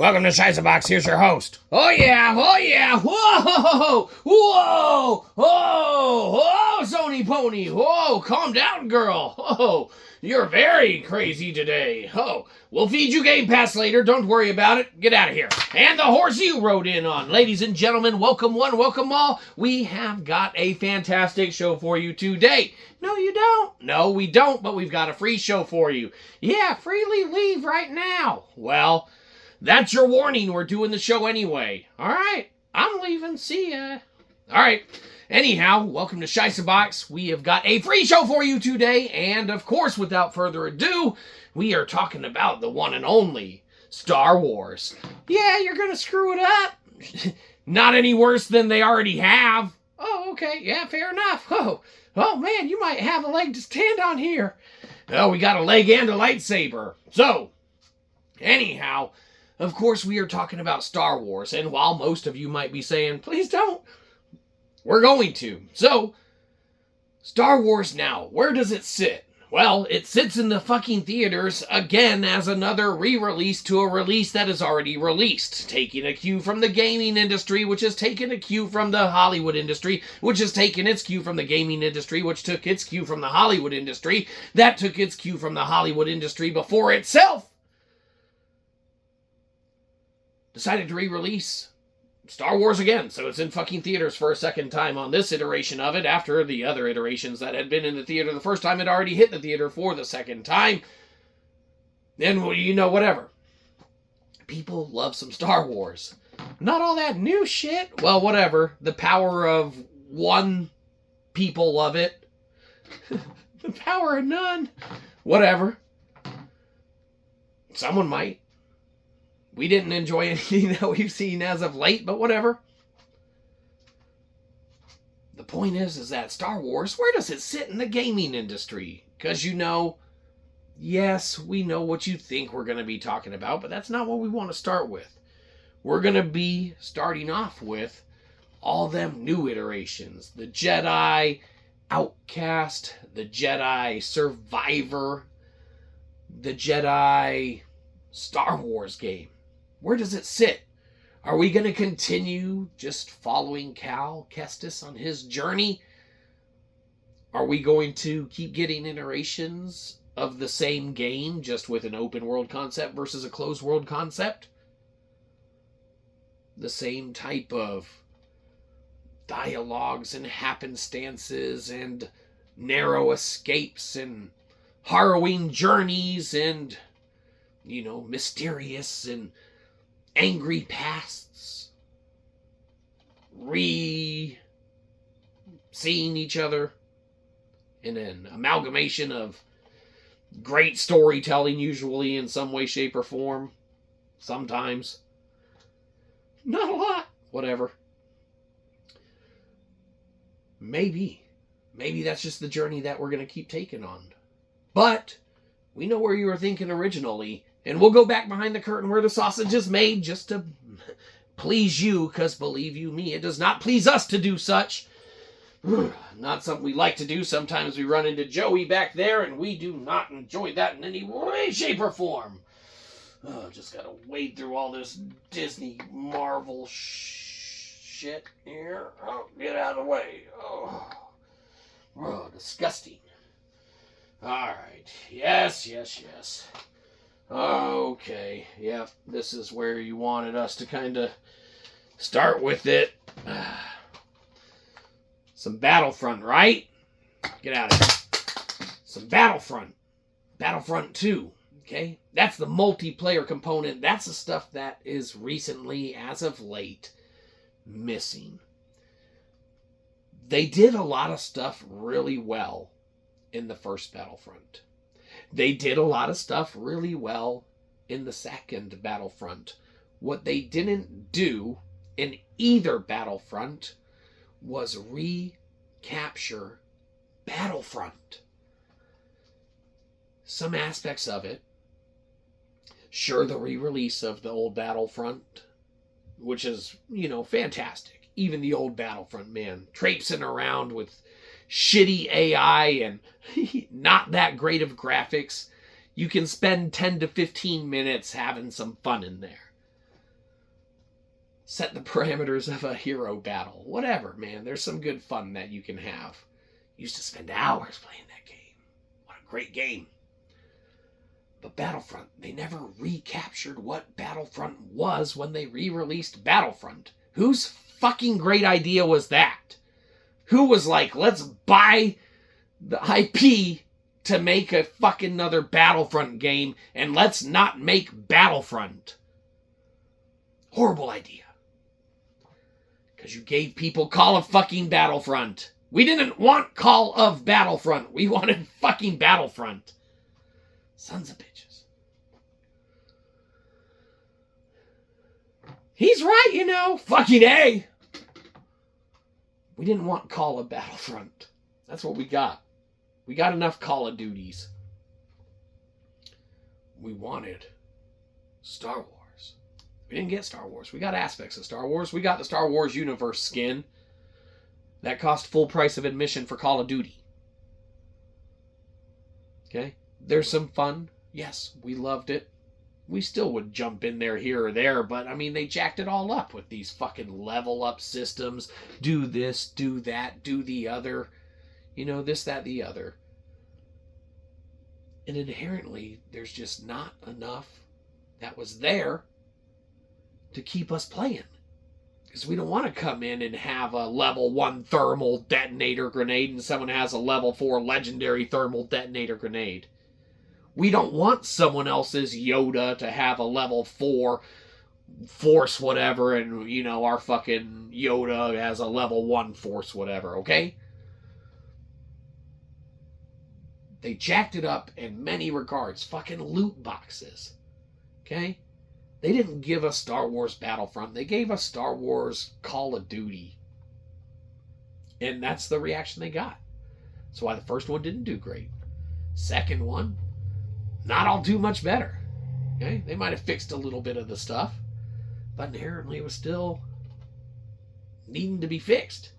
Welcome to Shyzabox, here's your host. Oh yeah, whoa, whoa, whoa, Sony Pony, whoa, calm down, girl. Oh, you're very crazy today. Oh, we'll feed you Game Pass later, don't worry about it. Get out of here. And the horse you rode in on. Ladies and gentlemen, welcome one, welcome all. We have got a fantastic show for you today. No, you don't. No, we don't, but we've got a free show for you. Yeah, freely leave right now. Well, that's your warning. We're doing the show anyway. All right. I'm leaving. See ya. All right. Anyhow, welcome to Shyzabox. We have got a free show for you today. And, of course, without further ado, we are talking about the one and only Star Wars. Yeah, you're going to screw it up. Not any worse than they already have. Oh, okay. Yeah, fair enough. Oh, man, you might have a leg to stand on here. Oh, we got a leg and a lightsaber. So, anyhow, of course, we are talking about Star Wars, and while most of you might be saying, please don't, we're going to. So, Star Wars now, where does it sit? Well, it sits in the fucking theaters, again, as another re-release to a release that is already released, taking a cue from the gaming industry, which has taken a cue from the Hollywood industry, which has taken its cue from the gaming industry, which took its cue from the Hollywood industry, that took its cue from the Hollywood industry before itself decided to re-release Star Wars again. So it's in fucking theaters for a second time on this iteration of it, after the other iterations that had been in the theater the first time had already hit the theater for the second time. And, you know, whatever. People love some Star Wars. Not all that new shit. Well, whatever. The power of one, people love it. The power of none. Whatever. Someone might. We didn't enjoy anything that we've seen as of late, but whatever. The point is that Star Wars, where does it sit in the gaming industry? Because, you know, yes, we know what you think we're going to be talking about, but that's not what we want to start with. We're going to be starting off with all them new iterations. The Jedi Outcast, the Jedi Survivor, the Jedi Star Wars game. Where does it sit? Are we going to continue just following Cal Kestis on his journey? Are we going to keep getting iterations of the same game, just with an open world concept versus a closed world concept? The same type of dialogues and happenstances and narrow escapes and harrowing journeys and, you know, mysterious and angry pasts, seeing each other in an amalgamation of great storytelling, usually in some way, shape, or form. Sometimes. Not a lot. Whatever. Maybe that's just the journey that we're going to keep taking on. But we know where you were thinking originally. And we'll go back behind the curtain where the sausage is made just to please you, because believe you me, it does not please us to do such. Not something we like to do. Sometimes we run into Joey back there, and we do not enjoy that in any way, shape, or form. Just gotta wade through all this Disney Marvel shit here. Oh, get out of the way. Oh, disgusting. Alright. Yes. Okay, yeah, this is where you wanted us to kind of start with it. Some Battlefront, right? Get out of here. Some Battlefront. Battlefront 2, okay? That's the multiplayer component. That's the stuff that is recently, as of late, missing. They did a lot of stuff really well in the first Battlefront. They did a lot of stuff really well in the second Battlefront. What they didn't do in either Battlefront was recapture Battlefront. Some aspects of it, sure, the re-release of the old Battlefront, which is, you know, fantastic. Even the old Battlefront, man, traipsing around with shitty AI and not that great of graphics. You can spend 10 to 15 minutes having some fun in there. set the parameters of a hero battle. Whatever, man. There's some good fun that you can have. Used to spend hours playing that game. What a great game. But Battlefront, they never recaptured what Battlefront was when they re-released Battlefront. Whose fucking great idea was that? Who was like, let's buy the IP to make a fucking another Battlefront game and let's not make Battlefront? Horrible idea. Because you gave people Call of fucking Battlefront. We didn't want Call of Battlefront. We wanted fucking Battlefront. Sons of bitches. He's right, you know. Fucking A. We didn't want Call of Battlefront. That's what we got. We got enough Call of Duties. We wanted Star Wars. We didn't get Star Wars. We got aspects of Star Wars. We got the Star Wars universe skin. That cost full price of admission for Call of Duty. Okay? There's some fun. Yes, we loved it. We still would jump in there here or there, but I mean, they jacked it all up with these fucking level up systems. Do this, do that, do the other. You know, this, that, the other. And inherently, there's just not enough that was there to keep us playing. Because we don't want to come in and have a level 1 thermal detonator grenade and someone has a level 4 legendary thermal detonator grenade. We don't want someone else's Yoda to have a level 4 force whatever and, you know, our fucking Yoda has a level 1 force whatever, okay? They jacked it up in many regards. Fucking loot boxes, okay? They didn't give us Star Wars Battlefront. They gave us Star Wars Call of Duty. And that's the reaction they got. That's why the first one didn't do great. Second one, not all too much better. Okay? They might have fixed a little bit of the stuff, but inherently it was still needing to be fixed.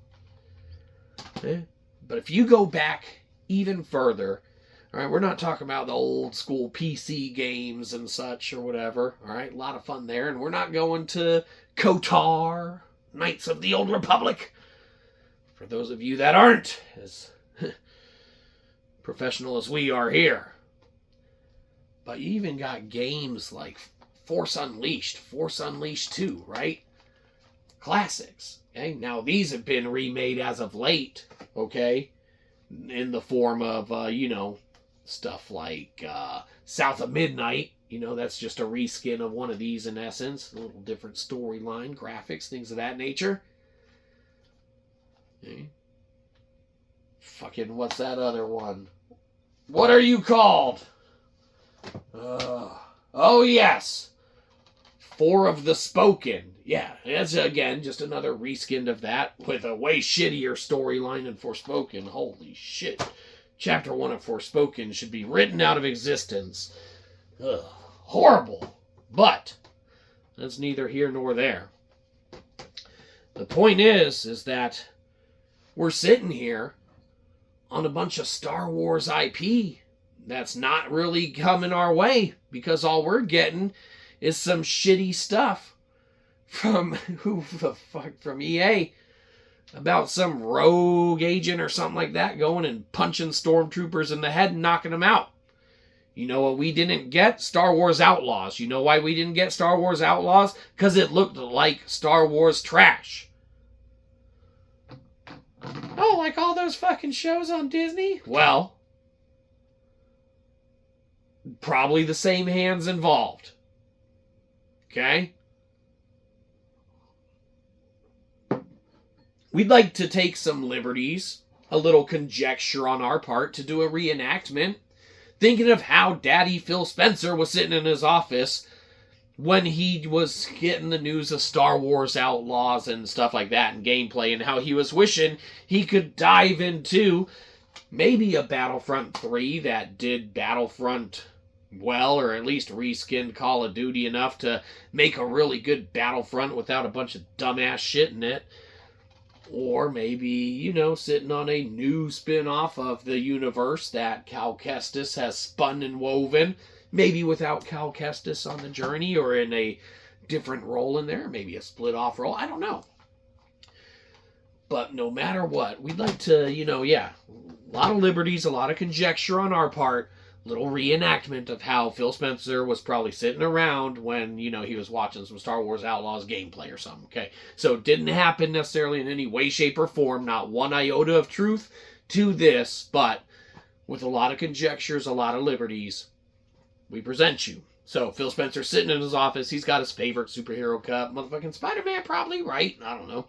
Okay? But if you go back even further, all right, we're not talking about the old school PC games and such or whatever. All right, a lot of fun there. And we're not going to KOTOR, Knights of the Old Republic. For those of you that aren't as professional as we are here. But you even got games like Force Unleashed 2, right? Classics. Okay, now these have been remade as of late, okay? In the form of, you know, stuff like South of Midnight. You know, that's just a reskin of one of these in essence. A little different storyline, graphics, things of that nature. Okay. Fucking, what's that other one? What are you called? Oh, yes. 4 of the Spoken. Yeah, that's, again, just another reskin of that with a way shittier storyline than Forspoken. Holy shit. Chapter 1 of Forspoken should be written out of existence. Ugh, horrible. But that's neither here nor there. The point is that we're sitting here on a bunch of Star Wars IP that's not really coming our way because all we're getting is some shitty stuff from from EA about some rogue agent or something like that going and punching stormtroopers in the head and knocking them out. You know what we didn't get? Star Wars Outlaws. You know why we didn't get Star Wars Outlaws? Because it looked like Star Wars trash. Oh, like all those fucking shows on Disney? Well, probably the same hands involved. Okay? We'd like to take some liberties, a little conjecture on our part to do a reenactment, thinking of how Daddy Phil Spencer was sitting in his office when he was getting the news of Star Wars Outlaws and stuff like that and gameplay, and how he was wishing he could dive into maybe a Battlefront 3 that did Battlefront well, or at least reskinned Call of Duty enough to make a really good Battlefront without a bunch of dumbass shit in it. Or maybe, you know, sitting on a new spin-off of the universe that Cal Kestis has spun and woven. Maybe without Cal Kestis on the journey, or in a different role in there, maybe a split off role. I don't know. But no matter what, we'd like to, a lot of liberties, a lot of conjecture on our part, little reenactment of how Phil Spencer was probably sitting around when, he was watching some Star Wars Outlaws gameplay or something, okay? So it didn't happen necessarily in any way, shape, or form, not one iota of truth to this, but with a lot of conjectures, a lot of liberties, we present you. So Phil Spencer's sitting in his office, he's got his favorite superhero cup, motherfucking Spider-Man probably, right? I don't know.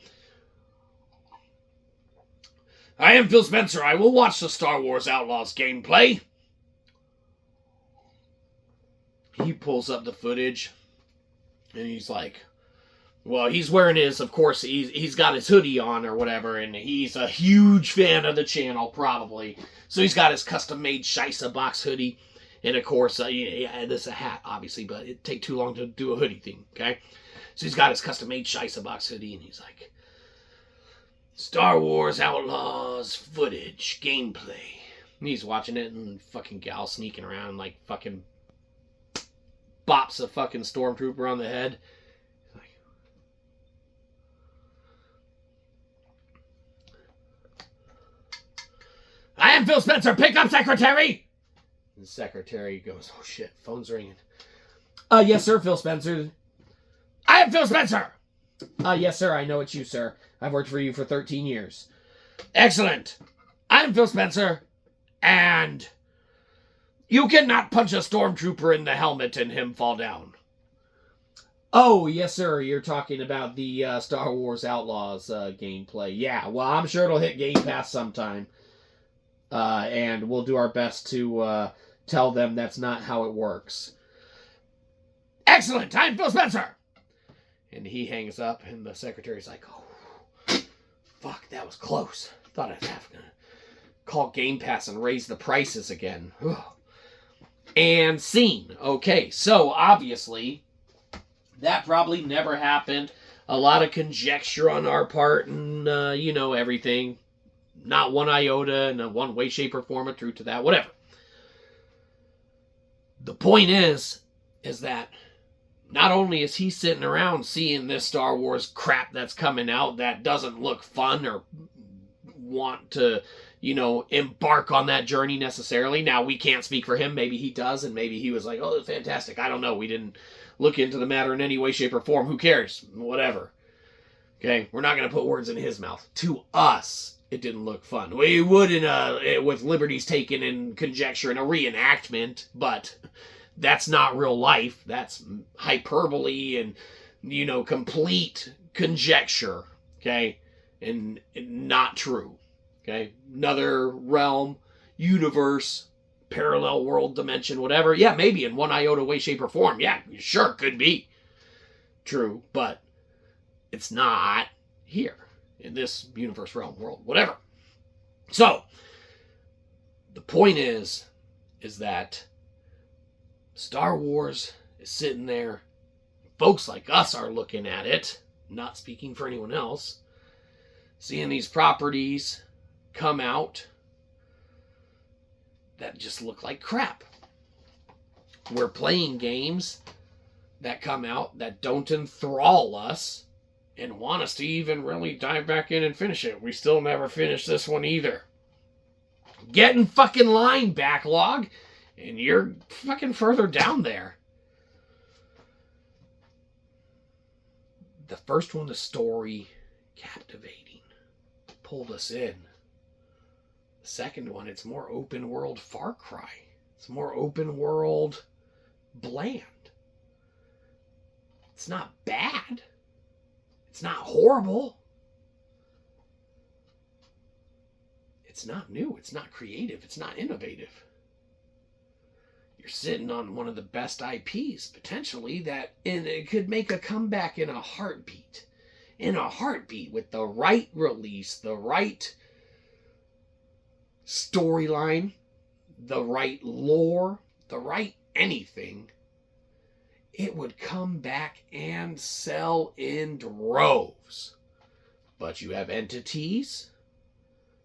I am Phil Spencer. I will watch the Star Wars Outlaws gameplay. He pulls up the footage, and he's like, well, he's wearing his, of course, he's got his hoodie on or whatever, and he's a huge fan of the channel, probably. So he's got his custom-made Shyzabox hoodie, and of course, this is a hat, obviously, but it'd take too long to do a hoodie thing, okay? So he's got his custom-made Shyzabox hoodie, and he's like, Star Wars Outlaws footage, gameplay. And he's watching it, and fucking gal sneaking around, like, fucking bops a fucking stormtrooper on the head. Like, I am Phil Spencer, pick up secretary! And the secretary goes, oh shit, phone's ringing. Yes sir, Phil Spencer. I am Phil Spencer! Yes sir, I know it's you, sir. I've worked for you for 13 years. Excellent. I'm Phil Spencer, and you cannot punch a stormtrooper in the helmet and him fall down. Oh, yes, sir. You're talking about the Star Wars Outlaws gameplay. Yeah, well, I'm sure it'll hit Game Pass sometime. And we'll do our best to tell them that's not how it works. Excellent. I'm Phil Spencer. And he hangs up, and the secretary's like, oh, fuck, that was close. Thought I'd have to call Game Pass and raise the prices again. Ugh. And scene. Okay, so obviously, that probably never happened. A lot of conjecture on our part and, everything. Not one iota in one way, shape, or form of truth to that. Whatever. The point is that not only is he sitting around seeing this Star Wars crap that's coming out that doesn't look fun or want to, embark on that journey necessarily. Now, we can't speak for him. Maybe he does, and maybe he was like, oh, that's fantastic. I don't know. We didn't look into the matter in any way, shape, or form. Who cares? Whatever. Okay? We're not going to put words in his mouth. To us, it didn't look fun. We would with liberties taken in conjecture in a reenactment, but that's not real life. That's hyperbole and, complete conjecture. Okay? And not true. Okay? Another realm, universe, parallel world, dimension, whatever. Yeah, maybe in one iota way, shape, or form. Yeah, sure, could be true, but it's not here in this universe, realm, world, whatever. So, the point is that Star Wars is sitting there. Folks like us are looking at it, not speaking for anyone else, seeing these properties come out that just look like crap. We're playing games that come out that don't enthrall us and want us to even really dive back in and finish it. We still never finished this one either. Get in fucking line, backlog, and you're fucking further down there. The first one, the story, captivating, pulled us in. The second one, it's more open world Far Cry. It's more open world bland. It's not bad. It's not horrible. It's not new. It's not creative. It's not innovative. You're sitting on one of the best IPs, potentially, and it could make a comeback in a heartbeat. In a heartbeat, with the right release, the right storyline, the right lore, the right anything, it would come back and sell in droves. But you have entities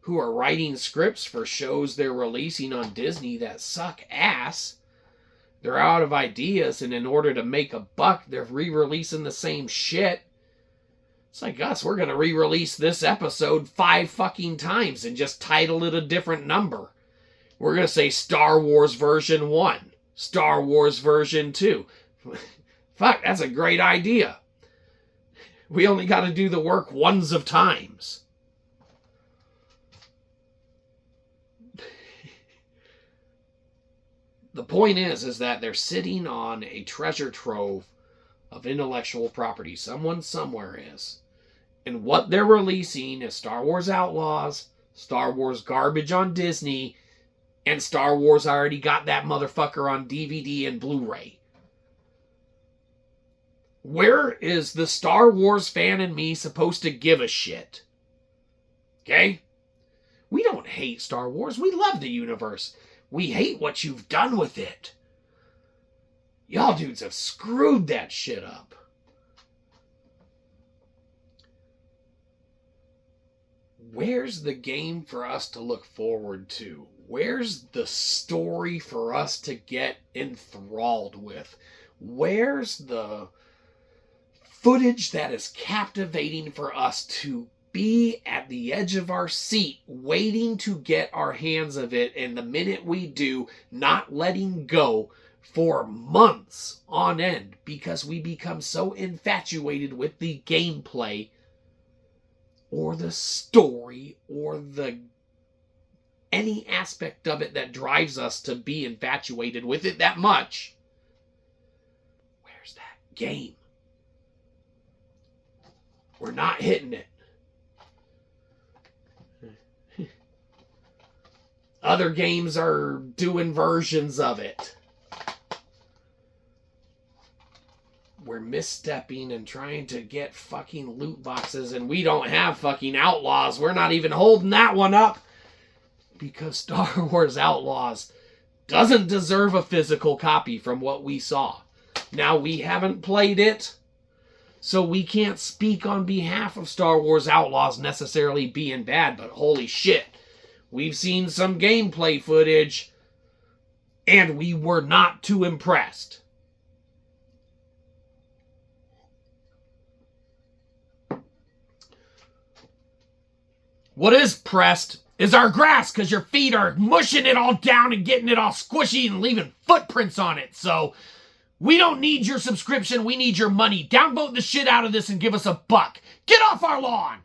who are writing scripts for shows they're releasing on Disney that suck ass, They're out of ideas, and in order to make a buck, they're re-releasing the same shit. It's like us, we're going to re-release this episode 5 fucking times and just title it a different number. We're going to say Star Wars version 1, Star Wars version 2. Fuck, that's a great idea. We only got to do the work ones of times. The point is that they're sitting on a treasure trove of intellectual property. Someone somewhere is. And what they're releasing is Star Wars Outlaws, Star Wars garbage on Disney, and Star Wars already got that motherfucker on DVD and Blu-ray. Where is the Star Wars fan in me supposed to give a shit? Okay? We don't hate Star Wars. We love the universe. We hate what you've done with it. Y'all dudes have screwed that shit up. Where's the game for us to look forward to? Where's the story for us to get enthralled with? Where's the footage that is captivating for us to be at the edge of our seat, waiting to get our hands of it, and the minute we do, not letting go for months on end because we become so infatuated with the gameplay or the story or the any aspect of it that drives us to be infatuated with it that much. Where's that game? We're not hitting it. Other games are doing versions of it. We're misstepping and trying to get fucking loot boxes, and we don't have fucking Outlaws. We're not even holding that one up because Star Wars Outlaws doesn't deserve a physical copy from what we saw. Now, we haven't played it, so we can't speak on behalf of Star Wars Outlaws necessarily being bad, but holy shit. We've seen some gameplay footage, and we were not too impressed. What is pressed is our grass, because your feet are mushing it all down and getting it all squishy and leaving footprints on it. So we don't need your subscription. We need your money. Downvote the shit out of this and give us a buck. Get off our lawn!